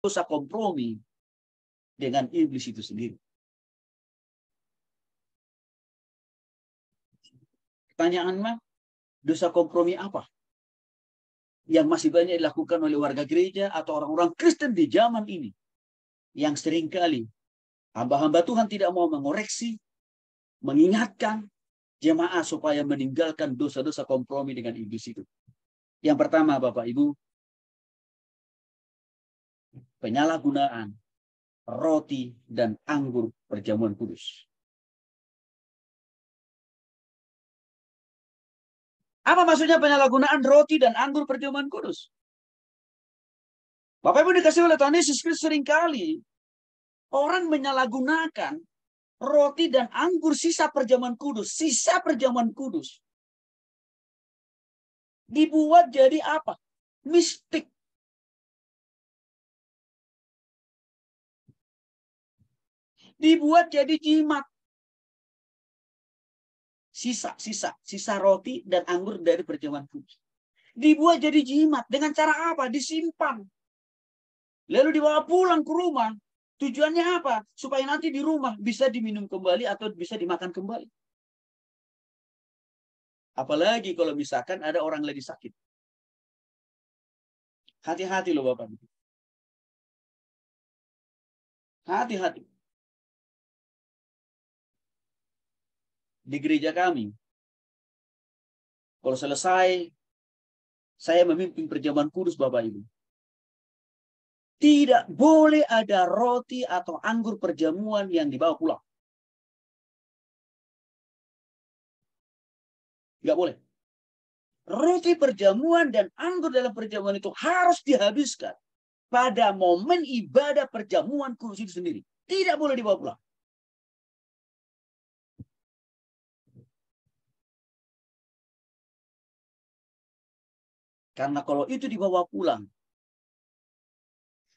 dosa kompromi dengan iblis itu sendiri. Pertanyaan mah, dosa kompromi apa yang masih banyak dilakukan oleh warga gereja atau orang-orang Kristen di zaman ini, yang seringkali hamba-hamba Tuhan tidak mau mengoreksi, mengingatkan jemaat supaya meninggalkan dosa-dosa kompromi dengan iblis itu. Yang pertama, Bapak Ibu, penyalahgunaan roti dan anggur perjamuan kudus. Apa maksudnya penyalahgunaan roti dan anggur perjamuan kudus? Bapak Ibu dikasih oleh Tuhan Yesus Kristus, seringkali orang menyalahgunakan roti dan anggur sisa perjamuan kudus. Sisa perjamuan kudus dibuat jadi apa? Mistik. Dibuat jadi jimat. Sisa roti dan anggur dari perjamuan kudus dibuat jadi jimat. Dengan cara apa? Disimpan. Lalu dibawa pulang ke rumah. Tujuannya apa? Supaya nanti di rumah bisa diminum kembali atau bisa dimakan kembali. Apalagi kalau misalkan ada orang lagi sakit. Hati-hati loh Bapak. Hati-hati. Di gereja kami, kalau selesai saya memimpin perjamuan kudus, Bapak Ibu, tidak boleh ada roti atau anggur perjamuan yang dibawa pulang. Nggak boleh. Roti perjamuan dan anggur dalam perjamuan itu harus dihabiskan pada momen ibadah perjamuan kudus itu sendiri. Tidak boleh dibawa pulang. Karena kalau itu dibawa pulang,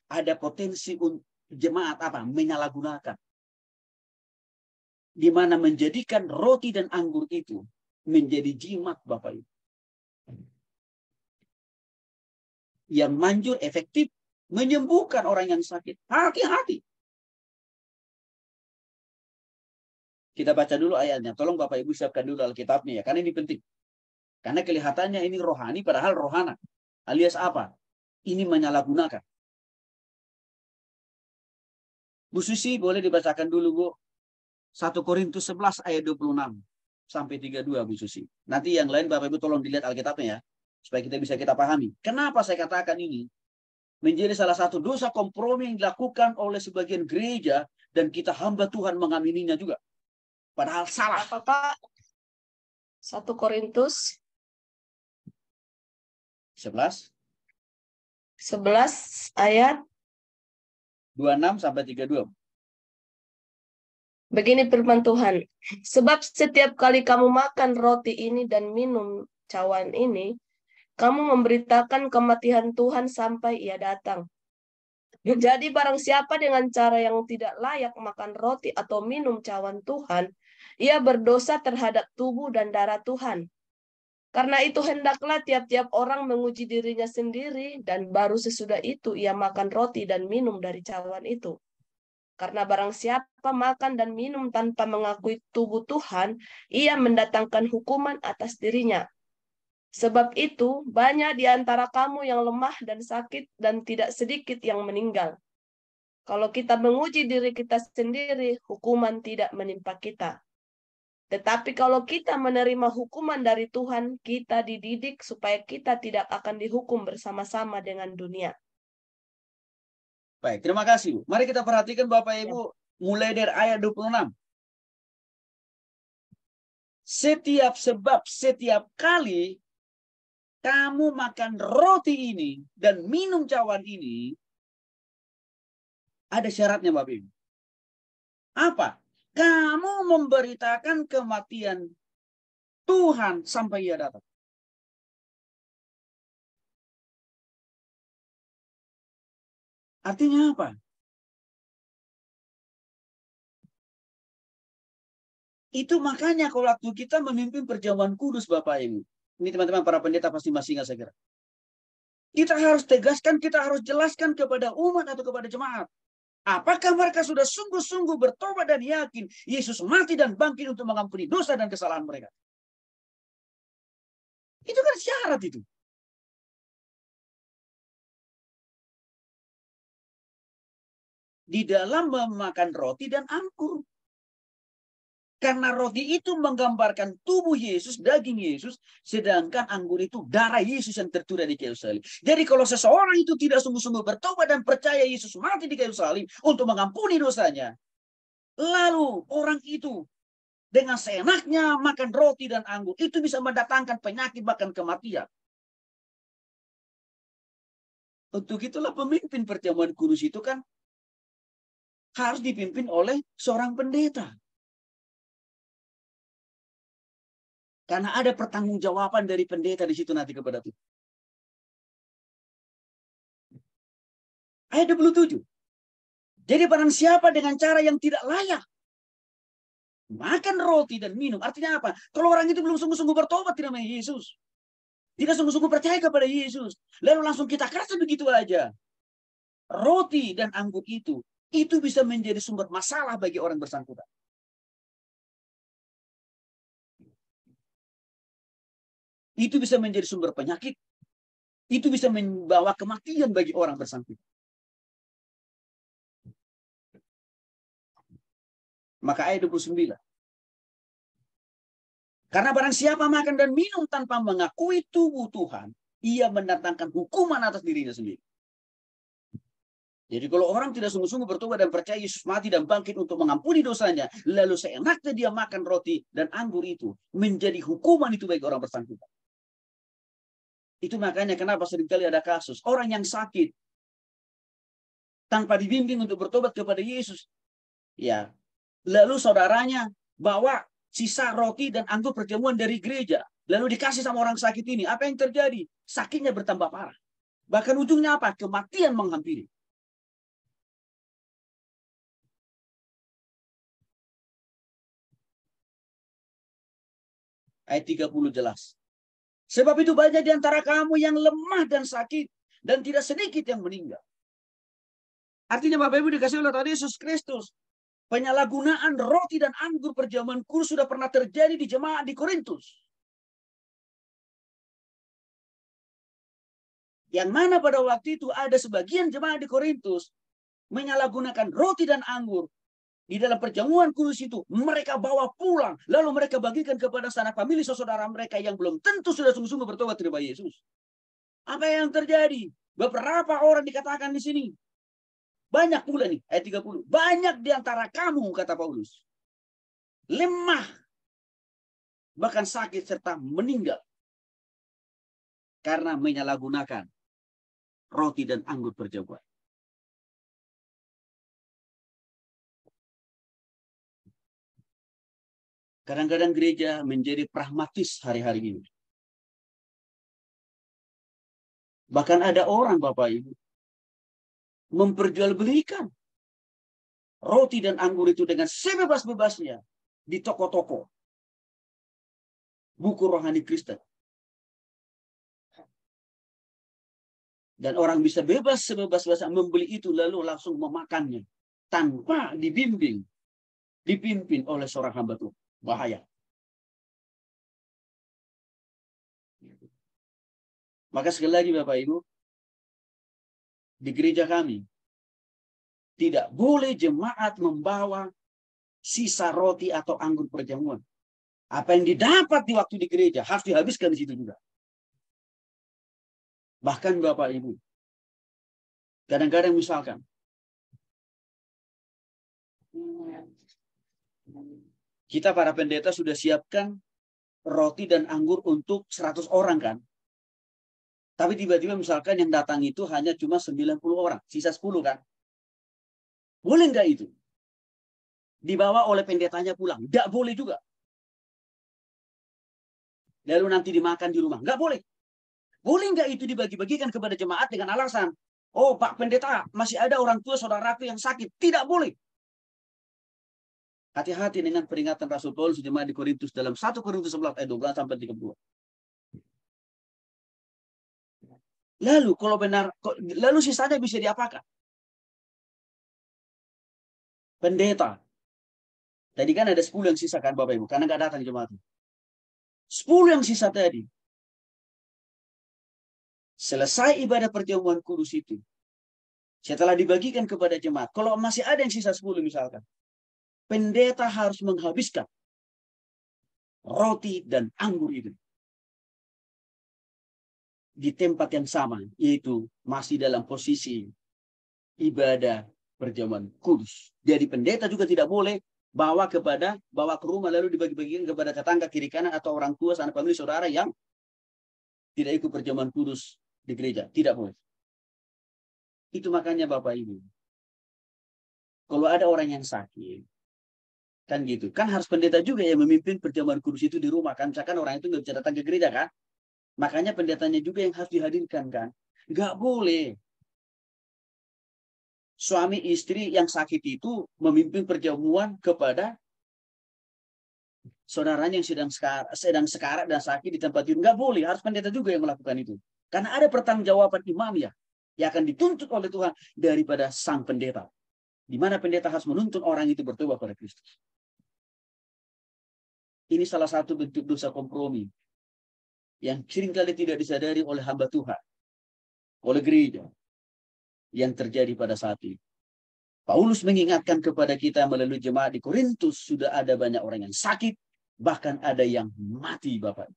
ada potensi untuk jemaat menyalahgunakan. Di mana menjadikan roti dan anggur itu menjadi jimat, Bapak Ibu. Yang manjur, efektif, menyembuhkan orang yang sakit. Hati-hati. Kita baca dulu ayatnya. Tolong Bapak Ibu siapkan dulu Alkitabnya ya. Karena ini penting. Karena kelihatannya ini rohani, padahal rohana. Alias apa? Ini menyalahgunakan. Bu Susi, boleh dibacakan dulu, Bu. 1 Korintus 11 ayat 26 sampai 32, Bu Susi. Nanti yang lain Bapak Ibu tolong dilihat Alkitabnya ya. Supaya kita pahami. Kenapa saya katakan ini menjadi salah satu dosa kompromi yang dilakukan oleh sebagian gereja dan kita hamba Tuhan mengamininya juga. Padahal salah. Apakah 1 Korintus 11 ayat 26 sampai 32. Begini firman Tuhan, sebab setiap kali kamu makan roti ini dan minum cawan ini, kamu memberitakan kematian Tuhan sampai ia datang. Jadi barang siapa dengan cara yang tidak layak makan roti atau minum cawan Tuhan, ia berdosa terhadap tubuh dan darah Tuhan. Karena itu hendaklah tiap-tiap orang menguji dirinya sendiri, dan baru sesudah itu ia makan roti dan minum dari cawan itu. Karena barang siapa makan dan minum tanpa mengakui tubuh Tuhan, ia mendatangkan hukuman atas dirinya. Sebab itu, banyak di antara kamu yang lemah dan sakit, dan tidak sedikit yang meninggal. Kalau kita menguji diri kita sendiri, hukuman tidak menimpa kita. Tetapi kalau kita menerima hukuman dari Tuhan, kita dididik supaya kita tidak akan dihukum bersama-sama dengan dunia. Baik, terima kasih. Mari kita perhatikan Bapak Ibu, mulai dari ayat 26. Setiap kali kamu makan roti ini dan minum cawan ini, ada syaratnya Bapak Ibu. Apa? Kamu memberitakan kematian Tuhan sampai ia datang. Artinya apa? Itu makanya kalau waktu kita memimpin perjamuan kudus Bapak Ibu. Ini teman-teman para pendeta pasti masih ingat saya kira. Kita harus tegaskan, kita harus jelaskan kepada umat atau kepada jemaat. Apakah mereka sudah sungguh-sungguh bertobat dan yakin Yesus mati dan bangkit untuk mengampuni dosa dan kesalahan mereka? Itu kan syarat itu. Di dalam memakan roti dan anggur. Karena roti itu menggambarkan tubuh Yesus, daging Yesus, sedangkan anggur itu darah Yesus yang tercurah di kayu salib. Jadi kalau seseorang itu tidak sungguh-sungguh bertobat dan percaya Yesus mati di kayu salib untuk mengampuni dosanya, lalu orang itu dengan seenaknya makan roti dan anggur, itu bisa mendatangkan penyakit bahkan kematian. Untuk itulah pemimpin perjamuan kudus itu kan harus dipimpin oleh seorang pendeta. Karena ada pertanggungjawaban dari pendeta di situ nanti kepada Tuhan. Ayat 27. Jadi barang siapa dengan cara yang tidak layak makan roti dan minum. Artinya apa? Kalau orang itu belum sungguh-sungguh bertobat tidak namanya Yesus. Tidak sungguh-sungguh percaya kepada Yesus. Lalu langsung kita kasih begitu aja. Roti dan anggur itu bisa menjadi sumber masalah bagi orang bersangkutan. Itu bisa menjadi sumber penyakit. Itu bisa membawa kematian bagi orang bersangkutan. Maka ayat 29. Karena barang siapa makan dan minum tanpa mengakui tubuh Tuhan, ia mendatangkan hukuman atas dirinya sendiri. Jadi kalau orang tidak sungguh-sungguh bertobat dan percaya Yesus mati dan bangkit untuk mengampuni dosanya, lalu seenaknya dia makan roti dan anggur itu, menjadi hukuman itu bagi orang bersangkutan. Itu makanya kenapa seringkali ada kasus orang yang sakit tanpa dibimbing untuk bertobat kepada Yesus. Ya, lalu saudaranya bawa sisa roti dan anggur perjamuan dari gereja, lalu dikasih sama orang sakit ini. Apa yang terjadi? Sakitnya bertambah parah. Bahkan ujungnya apa? Kematian menghampiri. Ayat 30 jelas. Sebab itu banyak di antara kamu yang lemah dan sakit, dan tidak sedikit yang meninggal. Artinya Bapak Ibu dikasih oleh Tuhan Yesus Kristus. Penyalahgunaan roti dan anggur perjamuan kudus sudah pernah terjadi di jemaat di Korintus. Yang mana pada waktu itu ada sebagian jemaat di Korintus menyalahgunakan roti dan anggur. Di dalam perjamuan kudus itu, mereka bawa pulang. Lalu mereka bagikan kepada sanak famili saudara mereka yang belum tentu sudah sungguh-sungguh bertobat terhadap Yesus. Apa yang terjadi? Beberapa orang dikatakan di sini. Banyak pula nih, ayat 30. Banyak di antara kamu, kata Paulus. Lemah. Bahkan sakit serta meninggal. Karena menyalahgunakan roti dan anggur perjamuan. Kadang-kadang gereja menjadi pragmatis hari-hari ini. Bahkan ada orang, Bapak Ibu, memperjualbelikan roti dan anggur itu dengan sebebas-bebasnya di toko-toko buku rohani Kristen. Dan orang bisa bebas sebebas-bebasnya membeli itu lalu langsung memakannya tanpa dibimbing, dipimpin oleh seorang hamba Tuhan. Bahaya. Maka sekali lagi Bapak Ibu, di gereja kami tidak boleh jemaat membawa sisa roti atau anggur perjamuan. Apa yang didapat di waktu di gereja harus dihabiskan di situ juga. Bahkan Bapak Ibu, kadang-kadang misalkan kita para pendeta sudah siapkan roti dan anggur untuk 100 orang kan. Tapi tiba-tiba misalkan yang datang itu hanya cuma 90 orang. Sisa 10 kan. Boleh nggak itu? Dibawa oleh pendetanya pulang. Nggak boleh juga. Lalu nanti dimakan di rumah. Nggak boleh. Boleh nggak itu dibagi-bagikan kepada jemaat dengan alasan, oh Pak Pendeta, masih ada orang tua saudaraku yang sakit. Tidak boleh. Hati-hati dengan peringatan Rasul Paulus jemaat di Korintus dalam 1 Korintus 11 ayat 12 sampai 32. Lalu kalau benar, lalu sisanya bisa diapakan? Pendeta. Tadi kan ada 10 yang sisa kan Bapak Ibu, karena nggak datang jemaat. 10 yang sisa tadi. Selesai ibadah perjamuan kudus itu. Setelah dibagikan kepada jemaat. Kalau masih ada yang sisa 10 misalkan. Pendeta harus menghabiskan roti dan anggur itu. Di tempat yang sama. Yaitu masih dalam posisi ibadah perjamuan kudus. Jadi pendeta juga tidak boleh bawa ke rumah lalu dibagi-bagikan kepada tetangga kiri kanan atau orang tua, sanak famili, saudara yang tidak ikut perjamuan kudus di gereja. Tidak boleh. Itu makanya Bapak Ibu. Kalau ada orang yang sakit, kan gitu. Kan harus pendeta juga yang memimpin perjamuan kudus itu di rumah. Kan misalkan orang itu nggak bisa datang ke gereja kan. Makanya pendetanya juga yang harus dihadirkan kan. Nggak boleh. Suami istri yang sakit itu memimpin perjamuan kepada saudaranya yang sedang sekarat dan sakit di tempat itu. Nggak boleh. Harus pendeta juga yang melakukan itu. Karena ada pertanggungjawaban imam ya. Yang akan dituntut oleh Tuhan daripada sang pendeta. Di mana pendeta harus menuntun orang itu bertobat pada Kristus. Ini salah satu bentuk dosa kompromi yang seringkali tidak disadari oleh hamba Tuhan, oleh gereja yang terjadi pada saat ini. Paulus mengingatkan kepada kita melalui jemaat di Korintus, sudah ada banyak orang yang sakit, bahkan ada yang mati, Bapak.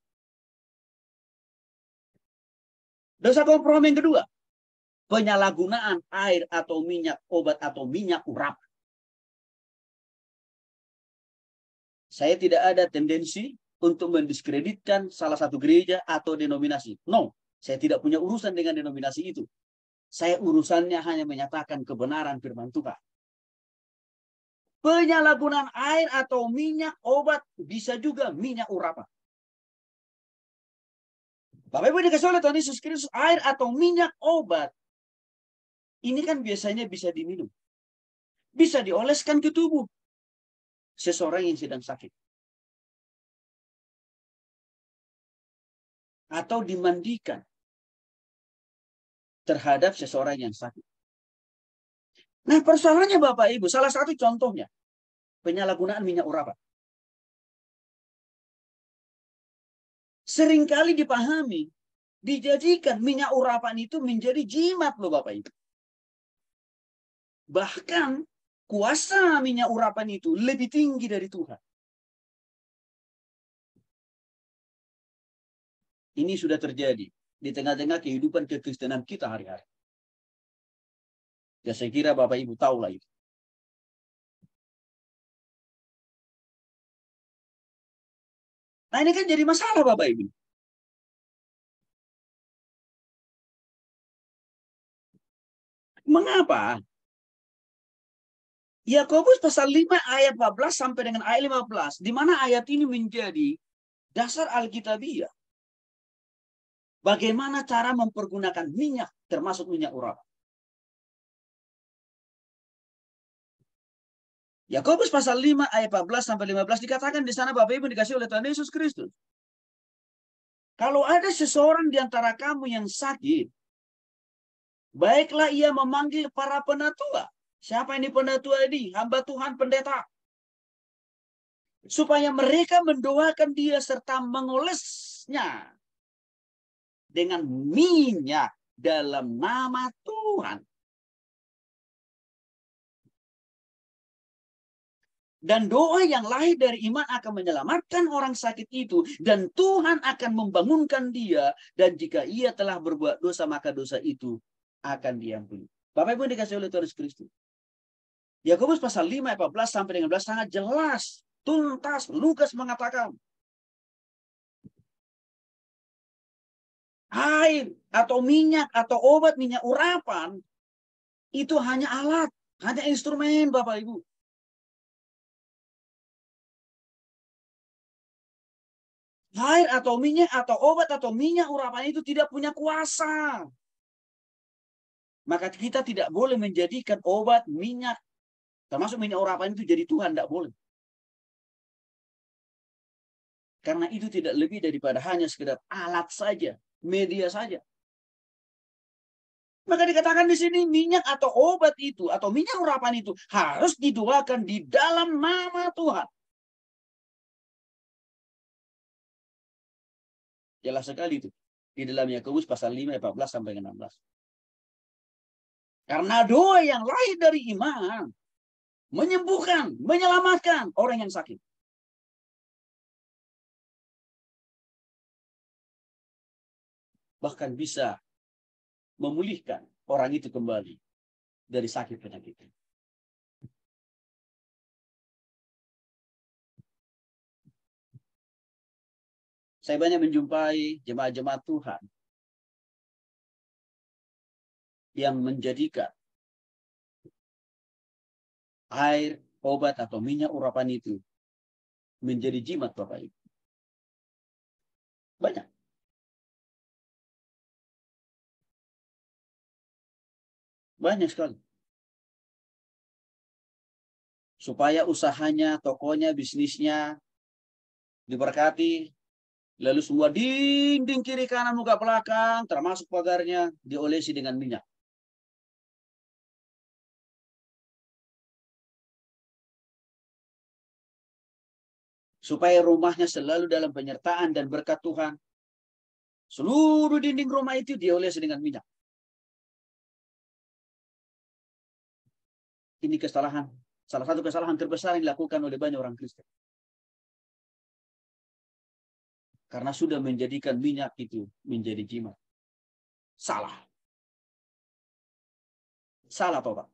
Dosa kompromi yang kedua, penyalahgunaan air atau minyak obat atau minyak urap. Saya tidak ada tendensi untuk mendiskreditkan salah satu gereja atau denominasi. No, saya tidak punya urusan dengan denominasi itu. Saya urusannya hanya menyatakan kebenaran firman Tuhan. Penyalahgunaan air atau minyak obat, bisa juga minyak urapan. Bapak Ibu dikasih oleh Tuhan Yesus Kristus, air atau minyak obat, ini kan biasanya bisa diminum. Bisa dioleskan ke tubuh seseorang yang sedang sakit. Atau dimandikan terhadap seseorang yang sakit. Nah, persoalannya Bapak Ibu, salah satu contohnya, penyalahgunaan minyak urapan. Seringkali dipahami, dijadikan minyak urapan itu menjadi jimat loh Bapak Ibu. Bahkan kuasa minyak urapan itu lebih tinggi dari Tuhan. Ini sudah terjadi di tengah-tengah kehidupan kekristenan kita hari-hari. Ya saya kira Bapak Ibu tahulah itu. Nah ini kan jadi masalah Bapak Ibu. Mengapa? Yakobus pasal 5 ayat 14 sampai dengan ayat 15. Di mana ayat ini menjadi dasar Alkitabiah. Bagaimana cara mempergunakan minyak, termasuk minyak urapan. Yakobus pasal 5 ayat 14 sampai 15 dikatakan di sana Bapak Ibu dikasih oleh Tuhan Yesus Kristus. Kalau ada seseorang di antara kamu yang sakit, baiklah ia memanggil para penatua. Siapa ini penatua ini? Hamba Tuhan pendeta. Supaya mereka mendoakan dia serta mengolesnya dengan minyak dalam nama Tuhan. Dan doa yang lahir dari iman akan menyelamatkan orang sakit itu. Dan Tuhan akan membangunkan dia. Dan jika ia telah berbuat dosa, maka dosa itu akan diampuni. Bapak Ibu dikasih oleh Tuhan Yesus Kristus. Yakobus pasal 5 ayat 14 sampai 16 sangat jelas. Tuntas Lukas mengatakan. Air atau minyak atau obat minyak urapan. Itu hanya alat. Hanya instrumen Bapak Ibu. Air atau minyak atau obat atau minyak urapan itu tidak punya kuasa. Maka kita tidak boleh menjadikan obat, minyak, termasuk minyak urapan itu jadi Tuhan. Tidak boleh. Karena itu tidak lebih daripada hanya sekedar alat saja. Media saja. Maka dikatakan di sini minyak atau obat itu atau minyak urapan itu harus didoakan di dalam nama Tuhan. Jelas sekali itu. Di dalam Yakobus pasal 5 ayat 14 sampai 16. Karena doa yang lahir dari iman menyembuhkan, menyelamatkan orang yang sakit. Bahkan bisa memulihkan orang itu kembali dari sakit penyakit. Saya banyak menjumpai jemaat-jemaat Tuhan yang menjadikan air, obat, atau minyak urapan itu menjadi jimat Bapak Ibu. Banyak. Banyak sekali. Supaya usahanya, tokonya, bisnisnya diberkati. Lalu semua dinding kiri kanan muka belakang, termasuk pagarnya, diolesi dengan minyak. Supaya rumahnya selalu dalam penyertaan dan berkat Tuhan. Seluruh dinding rumah itu diolesi dengan minyak. Ini kesalahan. Salah satu kesalahan terbesar yang dilakukan oleh banyak orang Kristen. Karena sudah menjadikan minyak itu menjadi jimat. Salah. Salah, Pak.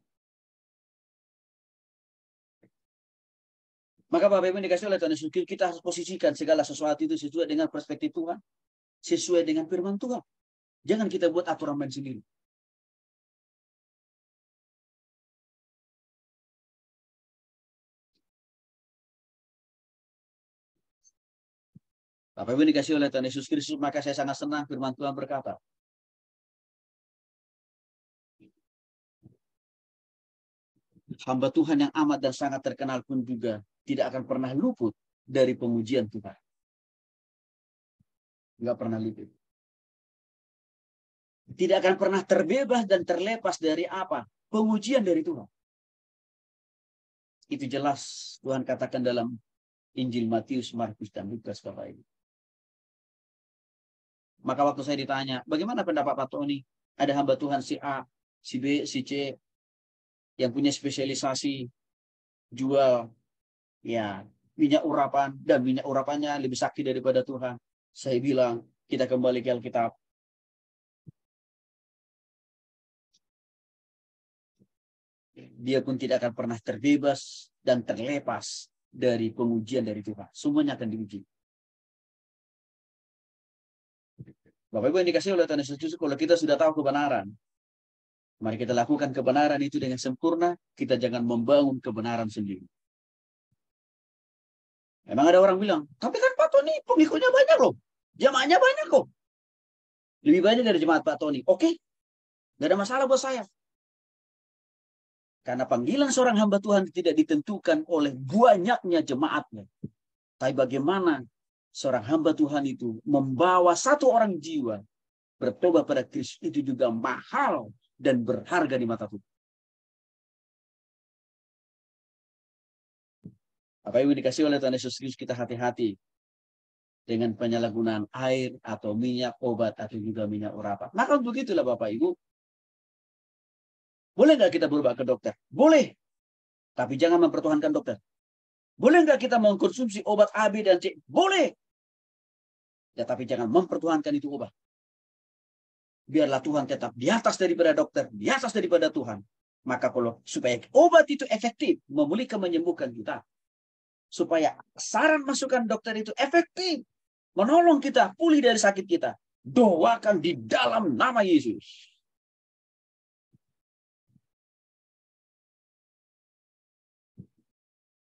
Maka Bapak Ibu dikasih oleh Tuhan Yesus, kita harus posisikan segala sesuatu itu sesuai dengan perspektif Tuhan. Sesuai dengan firman Tuhan. Jangan kita buat aturan main sendiri. Bapak Ibu dikasih oleh Tuhan Yesus Kristus, maka saya sangat senang firman Tuhan berkata, hamba Tuhan yang amat dan sangat terkenal pun juga tidak akan pernah luput dari pemujian Tuhan. Enggak pernah luput. Tidak akan pernah terbebas dan terlepas dari apa? Pemujian dari Tuhan. Itu jelas Tuhan katakan dalam Injil Matius, Markus, dan Lukas, Bapak Ibu. Maka waktu saya ditanya, bagaimana pendapat Pak Tony? Ada hamba Tuhan si A, si B, si C, yang punya spesialisasi jual ya minyak urapan, dan minyak urapannya lebih sakti daripada Tuhan. Saya bilang, kita kembali ke Alkitab. Dia pun tidak akan pernah terbebas dan terlepas dari pengujian dari Tuhan. Semuanya akan diuji. Bapak Ibu yang dikasih oleh Tuhan Yesus Kristus, kalau kita sudah tahu kebenaran, mari kita lakukan kebenaran itu dengan sempurna. Kita jangan membangun kebenaran sendiri. Memang ada orang bilang, tapi kan Pak Tony pengikutnya banyak loh. Jamaahnya banyak kok. Lebih banyak dari jemaat Pak Tony. Oke, gak ada masalah buat saya. Karena panggilan seorang hamba Tuhan tidak ditentukan oleh banyaknya jemaatnya. Tapi bagaimana seorang hamba Tuhan itu membawa satu orang jiwa bertobat pada Kristus, itu juga mahal dan berharga di mata Tuhan. Apa yang dikasih oleh Tuhan Yesus Kristus, kita hati-hati dengan penyalahgunaan air atau minyak, obat, atau juga minyak urapan. Maka begitulah Bapak Ibu. Boleh nggak kita berubah ke dokter? Boleh. Tapi jangan mempertuhankan dokter. Boleh nggak kita mengkonsumsi obat A, B, dan C? Boleh. Ya, tapi jangan mempertuhankan itu obat. Biarlah Tuhan tetap di atas daripada dokter, di atas daripada Tuhan. Maka kalau supaya obat itu efektif, memulihkan, menyembuhkan kita. Supaya saran masukan dokter itu efektif, menolong kita pulih dari sakit kita. Doakan di dalam nama Yesus.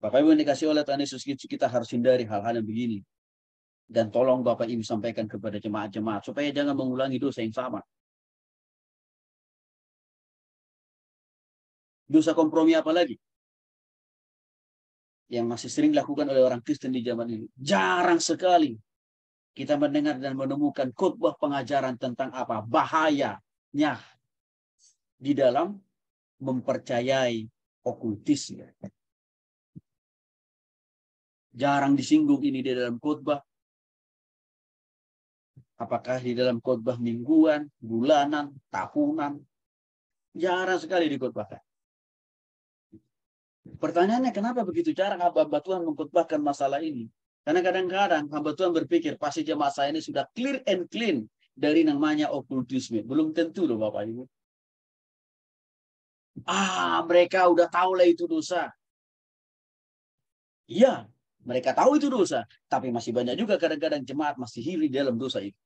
Bapak Ibu yang dikasih oleh Tuhan Yesus, kita harus hindari hal-hal yang begini. Dan tolong Bapak Ibu sampaikan kepada jemaat-jemaat supaya jangan mengulangi dosa yang sama. Dosa kompromi apa lagi? Yang masih sering dilakukan oleh orang Kristen di zaman ini. Jarang sekali kita mendengar dan menemukan khotbah pengajaran tentang apa? Bahayanya di dalam mempercayai okultisme. Jarang disinggung ini di dalam khotbah. Apakah di dalam khotbah mingguan, bulanan, tahunan. Jarang sekali dikhotbahkan. Pertanyaannya, kenapa begitu jarang hamba Tuhan mengkhotbahkan masalah ini? Karena kadang-kadang hamba Tuhan berpikir, pasti jemaat saya ini sudah clear and clean dari namanya okultisme. Belum tentu loh Bapak Ibu. Mereka udah tahu lah itu dosa. Iya, mereka tahu itu dosa. Tapi masih banyak juga kadang-kadang jemaat masih hidup dalam dosa itu.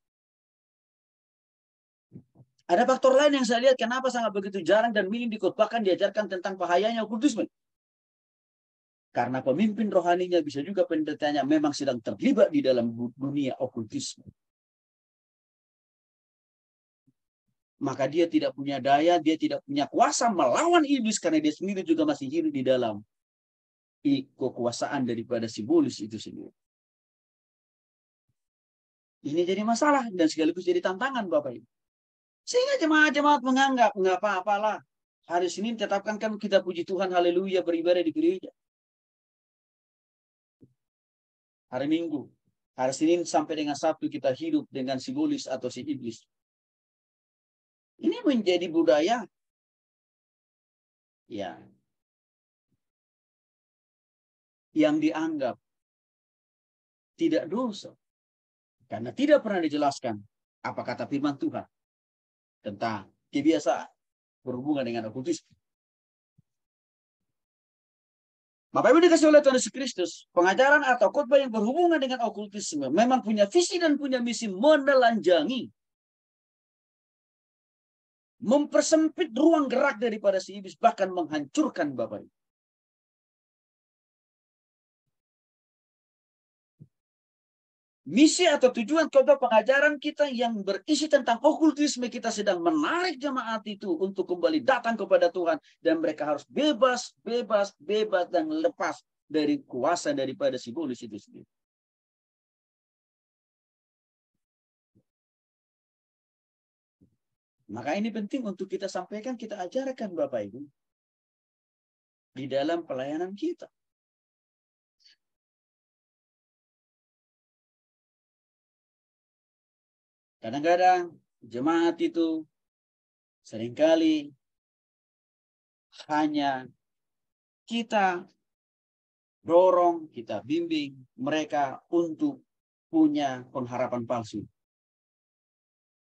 Ada faktor lain yang saya lihat kenapa sangat begitu jarang dan minim dikhotbahkan, diajarkan tentang bahayanya okultisme. Karena pemimpin rohaninya bisa juga pendetanya memang sedang terlibat di dalam dunia okultisme. Maka dia tidak punya daya, dia tidak punya kuasa melawan iblis karena dia sendiri juga masih hidup di dalam kekuasaan daripada simbolis itu sendiri. Ini jadi masalah dan sekaligus jadi tantangan Bapak Ibu. Sehingga jemaat-jemaat menganggap nggak apa-apalah. Hari Senin tetapkan kan kita puji Tuhan, haleluya, beribadah di gereja. Hari Minggu, hari Senin sampai dengan Sabtu kita hidup dengan simbolis atau si iblis. Ini menjadi budaya ya yang dianggap tidak dosa. Karena tidak pernah dijelaskan apa kata firman Tuhan tentang kebiasaan berhubungan dengan okultisme. Bapak Ibu dikasih oleh Tuhan Yesus Kristus, pengajaran atau khotbah yang berhubungan dengan okultisme memang punya visi dan punya misi menelanjangi, mempersempit ruang gerak daripada si iblis, bahkan menghancurkan Bapak Ibu. Misi atau tujuan khotbah pengajaran kita yang berisi tentang okultisme, kita sedang menarik jemaat itu untuk kembali datang kepada Tuhan. Dan mereka harus bebas dan lepas dari kuasa daripada simbolis itu sendiri. Maka ini penting untuk kita sampaikan, kita ajarkan Bapak Ibu di dalam pelayanan kita. Kadang-kadang jemaat itu seringkali hanya kita dorong, kita bimbing mereka untuk punya pengharapan palsu.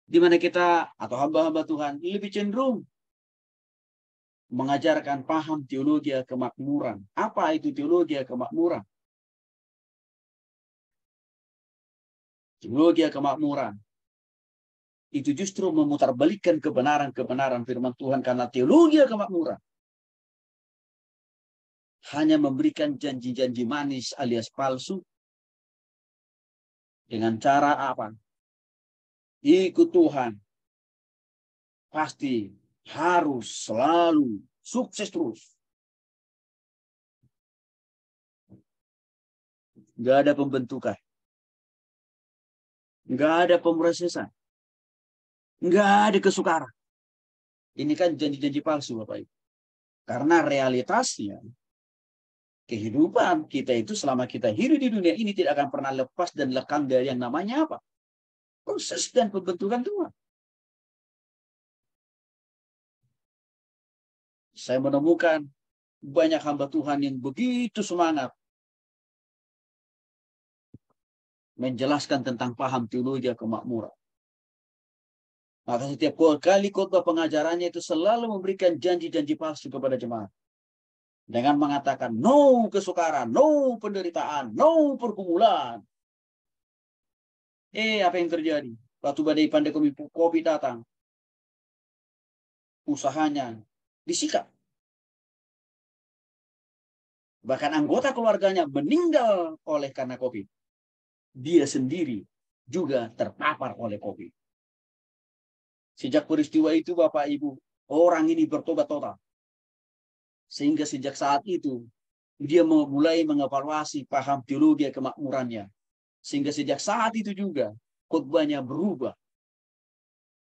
Di mana kita atau hamba-hamba Tuhan lebih cenderung mengajarkan paham teologi kemakmuran. Apa itu teologi kemakmuran? Teologi kemakmuran itu justru memutarbalikkan kebenaran-kebenaran firman Tuhan, karena teologi kemakmuran hanya memberikan janji-janji manis alias palsu dengan cara apa? Ikut Tuhan pasti harus selalu sukses terus. Nggak ada pembentukan. Nggak ada pemrosesan. Nggak ada kesukaran. Ini kan janji-janji palsu Bapak Ibu. Karena realitasnya, kehidupan kita itu selama kita hidup di dunia ini tidak akan pernah lepas dan lekang dari yang namanya apa? Proses dan pembentukan Tuhan. Saya menemukan banyak hamba Tuhan yang begitu semangat menjelaskan tentang paham teologi kemakmuran. Maka setiap kali khotbah pengajarannya itu selalu memberikan janji-janji palsu kepada jemaat. Dengan mengatakan no kesukaran, no penderitaan, no pergumulan. Apa yang terjadi? Waktu badai pandemi COVID datang, usahanya disikat. Bahkan anggota keluarganya meninggal oleh karena COVID. Dia sendiri juga terpapar oleh COVID. Sejak peristiwa itu Bapak Ibu, orang ini bertobat total. Sehingga sejak saat itu, dia mulai mengevaluasi paham teologi kemakmurannya. Sehingga sejak saat itu juga, khotbahnya berubah.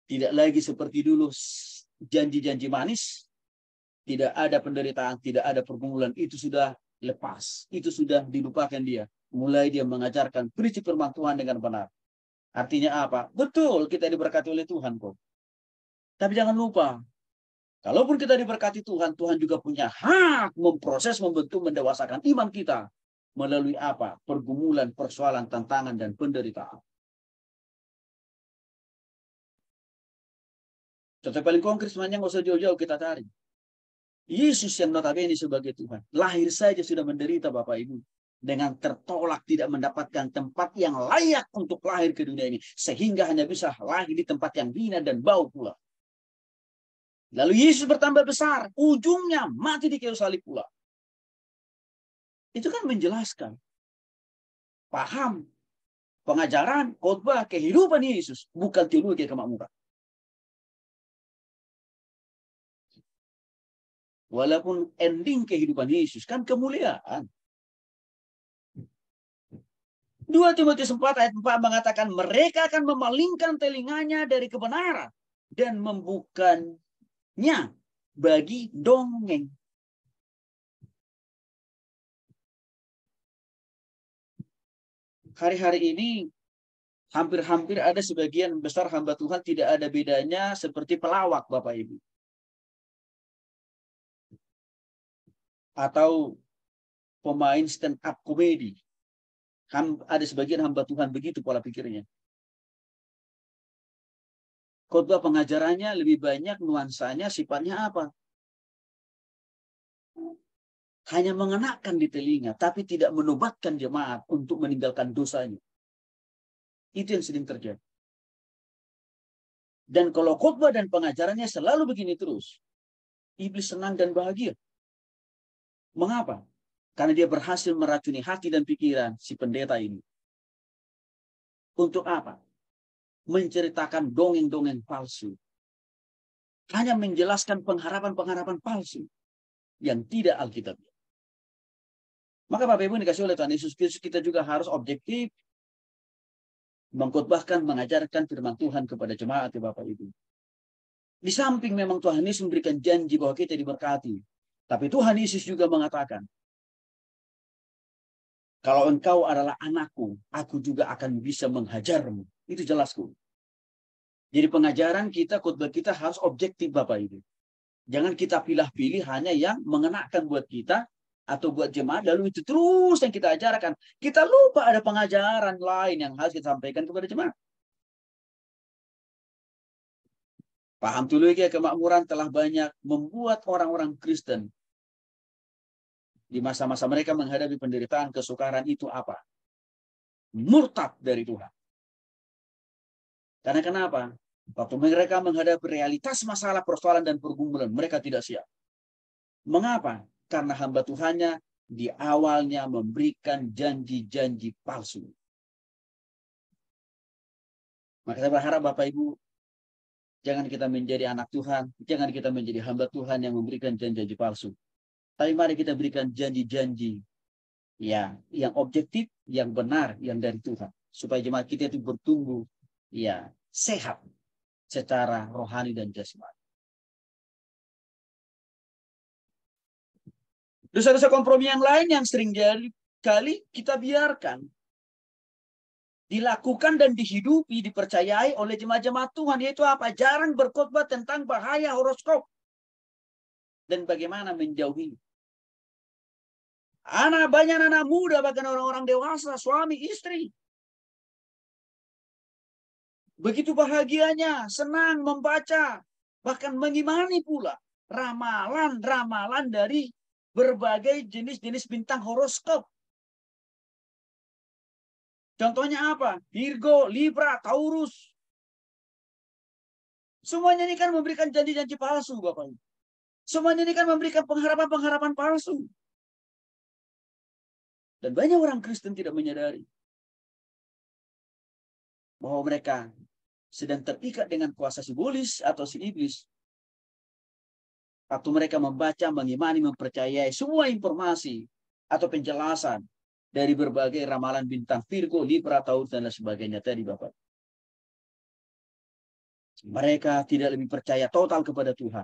Tidak lagi seperti dulu janji-janji manis, tidak ada penderitaan, tidak ada pergumulan, itu sudah lepas. Itu sudah dilupakan dia. Mulai dia mengajarkan prinsip firman Tuhan dengan benar. Artinya apa? Betul, kita diberkati oleh Tuhan kok. Tapi jangan lupa, kalaupun kita diberkati Tuhan, Tuhan juga punya hak memproses, membentuk, mendewasakan iman kita. Melalui apa? Pergumulan, persoalan, tantangan, dan penderitaan. Contoh paling konkret sebenarnya nggak usah jauh-jauh kita tarik. Yesus yang notabene sebagai Tuhan, lahir saja sudah menderita Bapak Ibu. Dengan tertolak, tidak mendapatkan tempat yang layak untuk lahir ke dunia ini. Sehingga hanya bisa lahir di tempat yang hina dan bau pula. Lalu Yesus bertambah besar, ujungnya mati di kayu salib pula. Itu kan menjelaskan, paham, pengajaran, khotbah, kehidupan Yesus, bukan teologi kemakmuran. Walaupun ending kehidupan Yesus kan kemuliaan. 2 Timotius 4 ayat 4 mengatakan mereka akan memalingkan telinganya dari kebenaran dan membukanya bagi dongeng. Hari-hari ini hampir-hampir ada sebagian besar hamba Tuhan tidak ada bedanya seperti pelawak Bapak Ibu. Atau pemain stand up komedi. Ada sebagian hamba Tuhan begitu pola pikirnya. Khotbah pengajarannya lebih banyak nuansanya, sifatnya apa? Hanya mengenakan di telinga, tapi tidak menobatkan jemaat untuk meninggalkan dosanya. Itu yang sering terjadi. Dan kalau khotbah dan pengajarannya selalu begini terus, iblis senang dan bahagia. Mengapa? Karena dia berhasil meracuni hati dan pikiran si pendeta ini. Untuk apa? Menceritakan dongeng-dongeng palsu. Hanya menjelaskan pengharapan-pengharapan palsu yang tidak Alkitab. Maka Bapak Ibu dikasih oleh Tuhan Yesus Kristus, kita juga harus objektif mengkhotbahkan, mengajarkan firman Tuhan kepada jemaat Bapak Ibu. Di samping memang Tuhan Yesus memberikan janji bahwa kita diberkati, tapi Tuhan Yesus juga mengatakan, kalau engkau adalah anakku, aku juga akan bisa menghajarmu. Itu jelasku. Jadi pengajaran kita, khotbah kita harus objektif Bapak Ibu. Jangan kita pilih-pilih hanya yang mengenakan buat kita atau buat jemaat, lalu itu terus yang kita ajarkan. Kita lupa ada pengajaran lain yang harus kita sampaikan kepada jemaat. Paham teologi kemakmuran telah banyak membuat orang-orang Kristen di masa-masa mereka menghadapi penderitaan, kesukaran itu apa? Murtad dari Tuhan. Karena kenapa? Waktu mereka menghadapi realitas masalah, persoalan, dan pergumulan, mereka tidak siap. Mengapa? Karena hamba Tuhannya di awalnya memberikan janji-janji palsu. Maka saya berharap Bapak Ibu, jangan kita menjadi anak Tuhan, jangan kita menjadi hamba Tuhan yang memberikan janji-janji palsu. Tapi mari kita berikan janji-janji ya, yang objektif, yang benar, yang dari Tuhan. Supaya jemaat kita itu bertumbuh ya, sehat secara rohani dan jasmani. Dosa-dosa kompromi yang lain yang sering jadi kali kita biarkan dilakukan dan dihidupi, dipercayai oleh jemaat-jemaat Tuhan, yaitu apa? Jarang berkhotbah tentang bahaya horoskop dan bagaimana menjauhi. Banyak anak muda, bahkan orang-orang dewasa, suami, istri, begitu bahagianya, senang membaca, bahkan mengimani pula ramalan-ramalan dari berbagai jenis-jenis bintang horoskop. Contohnya apa? Virgo, Libra, Taurus. Semuanya ini kan memberikan janji-janji palsu, Bapak. Semuanya ini kan memberikan pengharapan-pengharapan palsu. Dan banyak orang Kristen tidak menyadari bahwa mereka sedang terikat dengan kuasa simbolis atau si iblis. Waktu mereka membaca, mengimani, mempercayai semua informasi atau penjelasan dari berbagai ramalan bintang Virgo, Libra, Taurus, dan lain sebagainya tadi, Bapak. Mereka tidak lebih percaya total kepada Tuhan,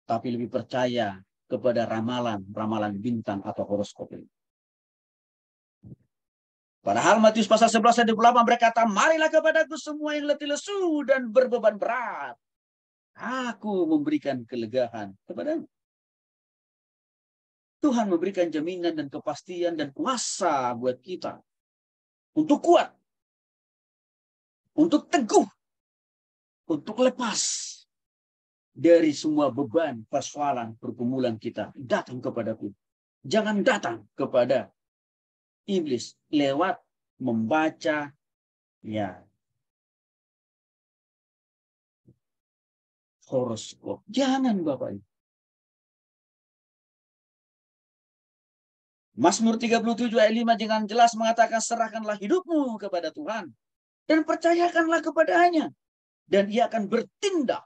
tapi lebih percaya kepada ramalan bintang atau horoskop ini. Padahal Matius pasal 11 ayat 28 berkata, marilah kepadaku semua yang letih lesu dan berbeban berat. Aku memberikan kelegaan kepadamu. Tuhan memberikan jaminan dan kepastian dan kuasa buat kita. Untuk kuat. Untuk teguh. Untuk lepas dari semua beban, persoalan, pergumulan kita. Datang kepadaku. Jangan datang kepada iblis lewat membaca horoskop. Jangan Bapak Ibu. Mazmur 37 ayat 5 dengan jelas mengatakan serahkanlah hidupmu kepada Tuhan dan percayakanlah kepadanya dan Ia akan bertindak.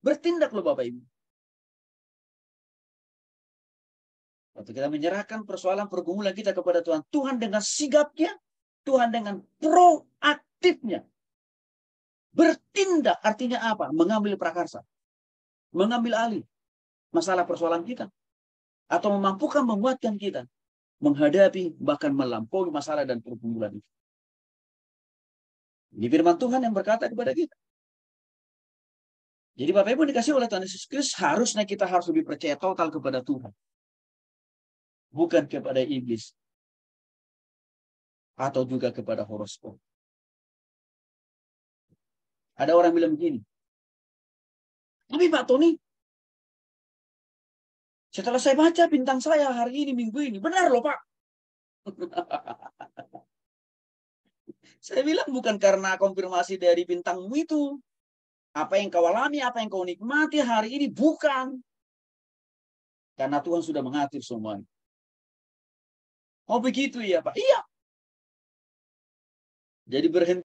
Bertindak loh Bapak Ibu. Waktu kita menyerahkan persoalan pergumulan kita kepada Tuhan, Tuhan dengan sigapnya, Tuhan dengan proaktifnya bertindak. Artinya apa? Mengambil prakarsa, mengambil alih masalah persoalan kita, atau memampukan menguatkan kita menghadapi bahkan melampaui masalah dan pergumulan itu. Ini firman Tuhan yang berkata kepada kita. Jadi Bapak Ibu dikasih oleh Tuhan Yesus Kristus, harusnya kita harus lebih percaya total kepada Tuhan. Bukan kepada iblis. Atau juga kepada horoskop. Ada orang bilang begini. Tapi Pak Tony, setelah saya baca bintang saya hari ini, minggu ini, benar loh Pak. Saya bilang bukan karena konfirmasi dari bintangmu itu. Apa yang kau alami, apa yang kau nikmati hari ini, bukan. Karena Tuhan sudah mengatur semuanya. Oh begitu ya Pak? Iya. Jadi berhenti